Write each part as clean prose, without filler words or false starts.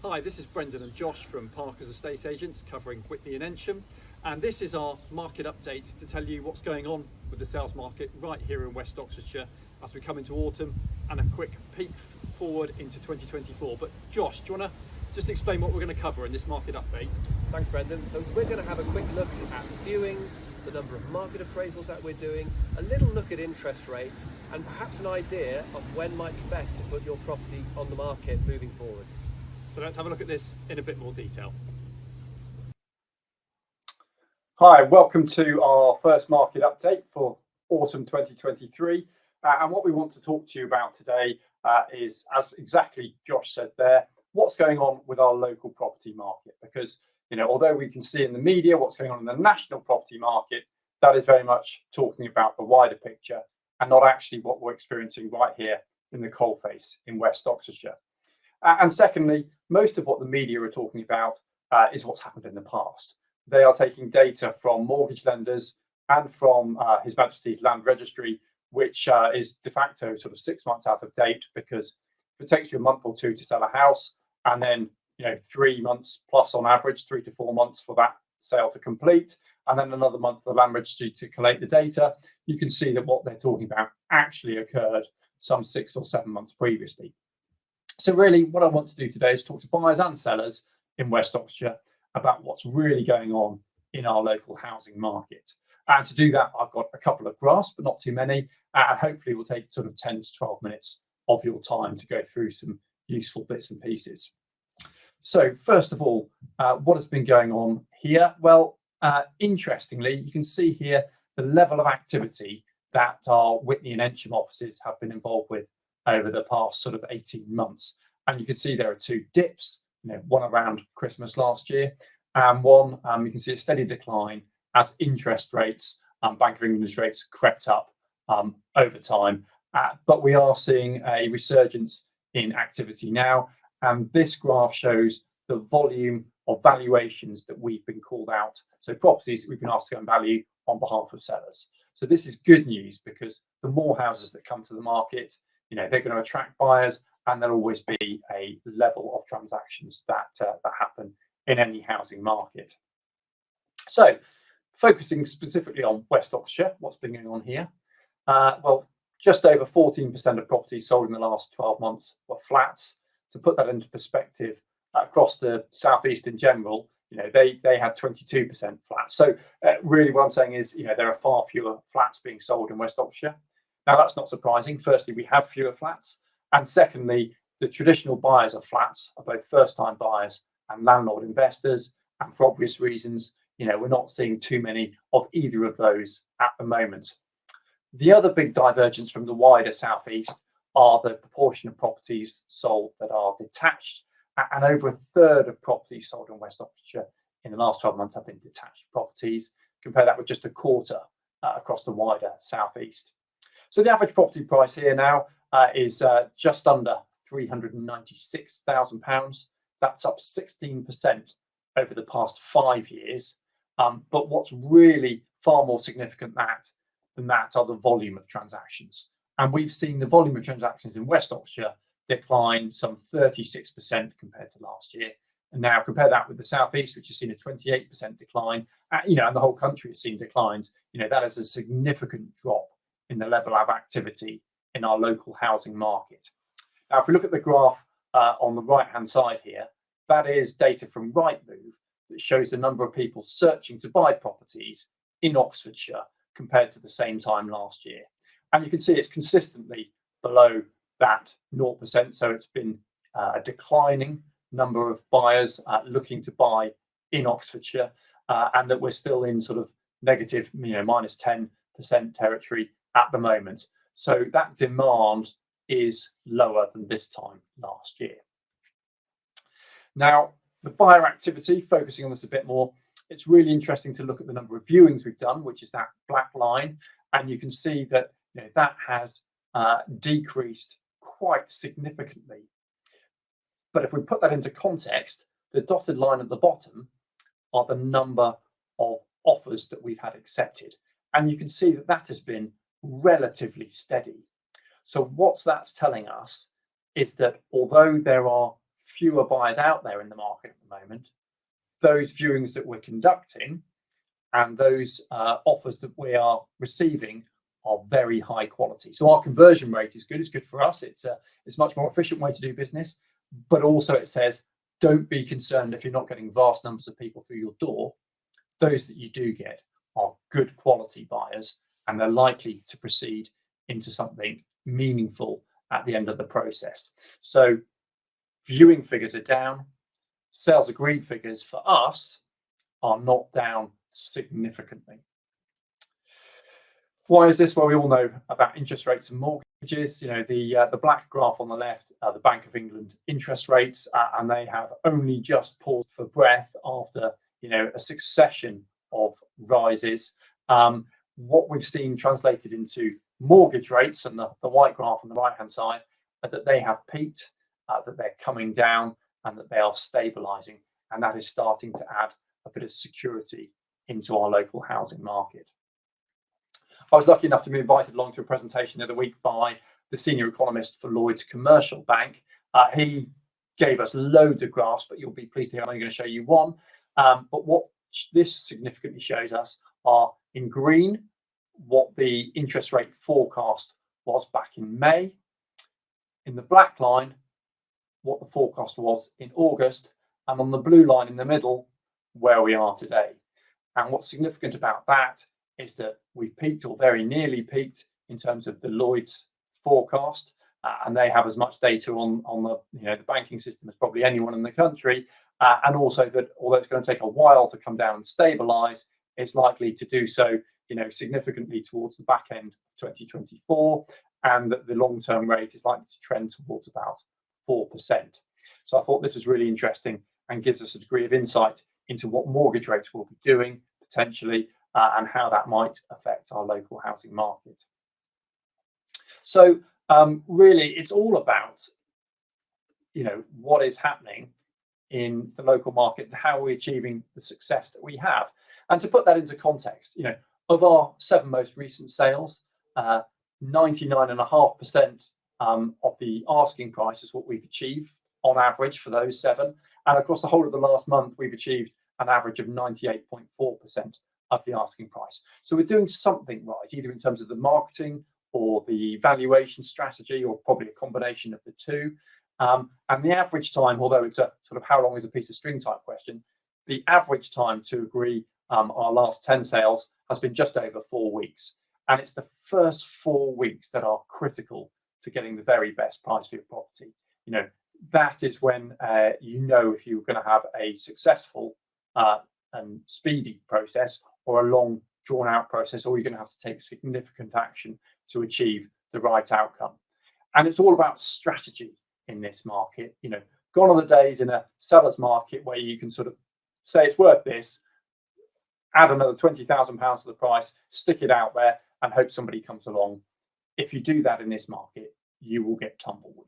Hi, this is Brendan and Josh from Parkers Estate Agents covering Witney and Eynsham, and this is our market update to tell you what's going on with the sales market right here in West Oxfordshire as we come into autumn, and a quick peek forward into 2024. But Josh, do you want to just explain what we're going to cover in this market update? Thanks, Brendan. So we're going to have a quick look at viewings, the number of market appraisals that we're doing, a little look at interest rates, and perhaps an idea of when might be best to put your property on the market moving forwards. So let's have a look at this in a bit more detail. Hi, welcome to our first market update for autumn 2023. And what we want to talk to you about today is, as exactly Josh said there, what's going on with our local property market. Because, although we can see in the media what's going on in the national property market, that is very much talking about the wider picture and not actually what we're experiencing right here in the coalface in West Oxfordshire. And secondly, most of what the media are talking about is what's happened in the past. They are taking data from mortgage lenders and from His Majesty's Land Registry, which is de facto sort of 6 months out of date, because it takes you a month or two to sell a house, and then 3 months plus on average, 3 to 4 months for that sale to complete, and then another month for the Land Registry to collate the data. You can see that what they're talking about actually occurred some 6 or 7 months previously. So really what I want to do today is talk to buyers and sellers in West Oxfordshire about what's really going on in our local housing market. And to do that, I've got a couple of graphs, but not too many, and hopefully we'll take sort of 10 to 12 minutes of your time to go through some useful bits and pieces. So first of all, what has been going on here? Well, interestingly, you can see here the level of activity that our Witney and Eynsham offices have been involved with over the past sort of 18 months. And you can see there are two dips, one around Christmas last year, and one, you can see a steady decline as interest rates, Bank of England's rates crept up over time. But we are seeing a resurgence in activity now. And this graph shows the volume of valuations that we've been called out. So properties that we've been asked to go and value on behalf of sellers. So this is good news, because the more houses that come to the market, they're going to attract buyers, and there'll always be a level of transactions that happen in any housing market. So focusing specifically on West Oxfordshire, what's been going on here? Well, just over 14% of properties sold in the last 12 months were flats. To put that into perspective, across the southeast in general, they had 22% flats. So really what I'm saying is, there are far fewer flats being sold in West Oxfordshire. Now, that's not surprising. Firstly, we have fewer flats. And secondly, the traditional buyers of flats are both first-time buyers and landlord investors. And for obvious reasons, we're not seeing too many of either of those at the moment. The other big divergence from the wider southeast are the proportion of properties sold that are detached. And over a third of properties sold in West Oxfordshire in the last 12 months have been detached properties. Compare that with just a quarter across the wider southeast. So the average property price here now is just under £396,000. That's up 16% over the past 5 years. But what's really far more significant than that are the volume of transactions. And we've seen the volume of transactions in West Oxfordshire decline some 36% compared to last year. And now compare that with the southeast, which has seen a 28% decline, and the whole country has seen declines. That is a significant drop in the level of activity in our local housing market. Now, if we look at the graph on the right-hand side here, that is data from Rightmove that shows the number of people searching to buy properties in Oxfordshire compared to the same time last year. And you can see it's consistently below that 0%. So it's been a declining number of buyers looking to buy in Oxfordshire, and that we're still in sort of negative, minus 10% territory at the moment. So that demand is lower than this time last year. Now, the buyer activity, focusing on this a bit more, it's really interesting to look at the number of viewings we've done, which is that black line. And you can see that that has decreased quite significantly. But if we put that into context, the dotted line at the bottom are the number of offers that we've had accepted. And you can see that that has been relatively steady. So what that's telling us is that although there are fewer buyers out there in the market at the moment, those viewings that we're conducting and those offers that we are receiving are very high quality. So our conversion rate is good. It's good for us. It's a much more efficient way to do business, but also it says, don't be concerned if you're not getting vast numbers of people through your door. Those that you do get are good quality buyers, and they're likely to proceed into something meaningful at the end of the process. So viewing figures are down. Sales agreed figures for us are not down significantly. Why is this? Well, we all know about interest rates and mortgages. You know, the black graph on the left are the Bank of England interest rates, and they have only just paused for breath after, you know, a succession of rises. What we've seen translated into mortgage rates, and the white graph on the right hand side, are that they have peaked, that they're coming down, and that they are stabilizing, and that is starting to add a bit of security into our local housing market. I was lucky enough to be invited along to a presentation the other week by the senior economist for Lloyds Commercial Bank. He gave us loads of graphs, but you'll be pleased to hear I'm only going to show you one. But what this significantly shows us are, in green, what the interest rate forecast was back in May. In the black line, what the forecast was in August, and on the blue line in the middle, where we are today. And what's significant about that is that we've peaked, or very nearly peaked, in terms of the Lloyds forecast, and they have as much data on the the banking system as probably anyone in the country, and also that although it's going to take a while to come down and stabilise, it's likely to do so, significantly towards the back end of 2024, and that the long-term rate is likely to trend towards about 4%. So I thought this was really interesting and gives us a degree of insight into what mortgage rates will be doing potentially, and how that might affect our local housing market. So really, it's all about what is happening in the local market and how we're achieving the success that we have. And to put that into context, of our 7 most recent sales, 99.5% of the asking price is what we've achieved on average for those 7. And across the whole of the last month, we've achieved an average of 98.4% of the asking price. So we're doing something right, either in terms of the marketing or the valuation strategy, or probably a combination of the two. And the average time, although it's a sort of how long is a piece of string type question, the average time to agree our last 10 sales has been just over 4 weeks. And it's the first 4 weeks that are critical to getting the very best price for your property. That is when if you're going to have a successful and speedy process, or a long drawn out process, or you're going to have to take significant action to achieve the right outcome. And it's all about strategy in this market. Gone are the days in a seller's market where you can sort of say it's worth this, add another £20,000 to the price, stick it out there, and hope somebody comes along. If you do that in this market, you will get tumbleweed.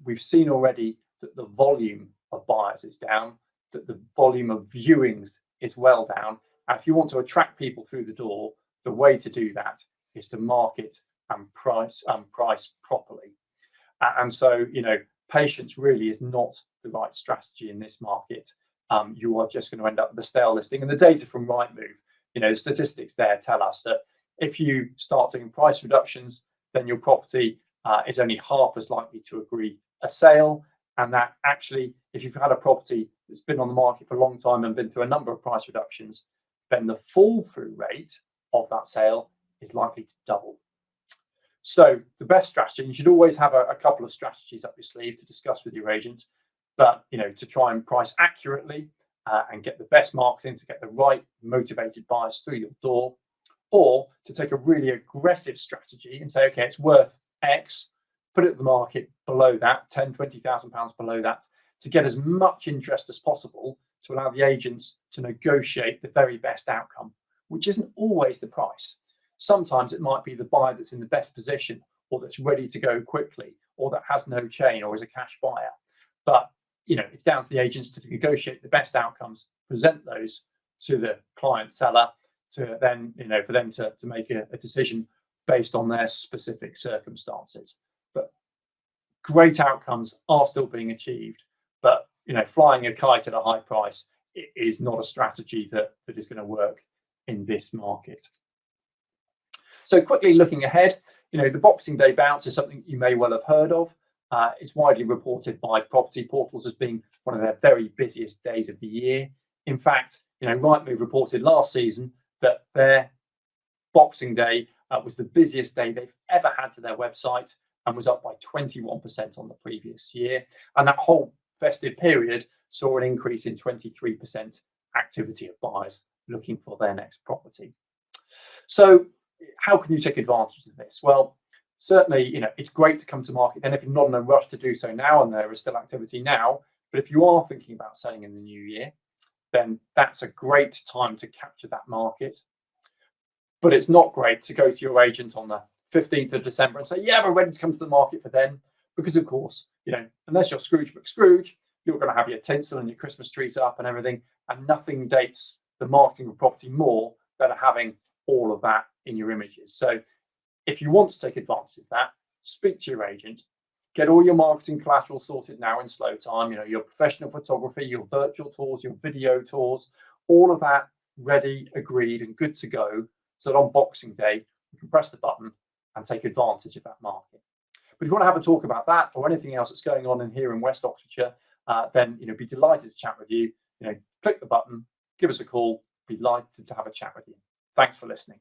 We've seen already that the volume of buyers is down, that the volume of viewings is well down. And if you want to attract people through the door, the way to do that is to market and price properly. And so, patience really is not the right strategy in this market. You are just going to end up with a stale listing. And the data from Rightmove, the statistics there tell us that if you start doing price reductions, then your property is only half as likely to agree a sale. And that actually, if you've had a property that's been on the market for a long time and been through a number of price reductions, then the fall through rate of that sale is likely to double. So the best strategy, you should always have a couple of strategies up your sleeve to discuss with your agent, but to try and price accurately and get the best marketing to get the right motivated buyers through your door, or to take a really aggressive strategy and say, okay, it's worth X, put it at the market below that, £10,000-20,000 below that, to get as much interest as possible to allow the agents to negotiate the very best outcome, which isn't always the price. Sometimes it might be the buyer that's in the best position, or that's ready to go quickly, or that has no chain, or is a cash buyer. But it's down to the agents to negotiate the best outcomes, present those to the client seller, to then for them to make a decision based on their specific circumstances. But great outcomes are still being achieved, but flying a kite at a high price is not a strategy that is going to work in this market. So quickly looking ahead, the Boxing Day bounce is something you may well have heard of. It's widely reported by property portals as being one of their very busiest days of the year. In fact, Rightmove reported last season that their Boxing Day was the busiest day they've ever had to their website and was up by 21% on the previous year. And that whole festive period saw an increase in 23% activity of buyers looking for their next property. So how can you take advantage of this? Well, certainly, it's great to come to market then if you're not in a rush to do so now and there is still activity now. But if you are thinking about selling in the new year, then that's a great time to capture that market. But it's not great to go to your agent on the 15th of December and say, yeah, we're ready to come to the market for then. Because of course, unless you're Scrooge McScrooge, you're going to have your tinsel and your Christmas trees up and everything. And nothing dates the marketing of property more than having all of that in your images. So if you want to take advantage of that, speak to your agent, get all your marketing collateral sorted now in slow time, your professional photography, your virtual tours, your video tours, all of that ready, agreed, and good to go. So that on Boxing Day, you can press the button and take advantage of that market. But if you want to have a talk about that or anything else that's going on in here in West Oxfordshire, then be delighted to chat with you. Click the button, give us a call, be delighted to have a chat with you. Thanks for listening.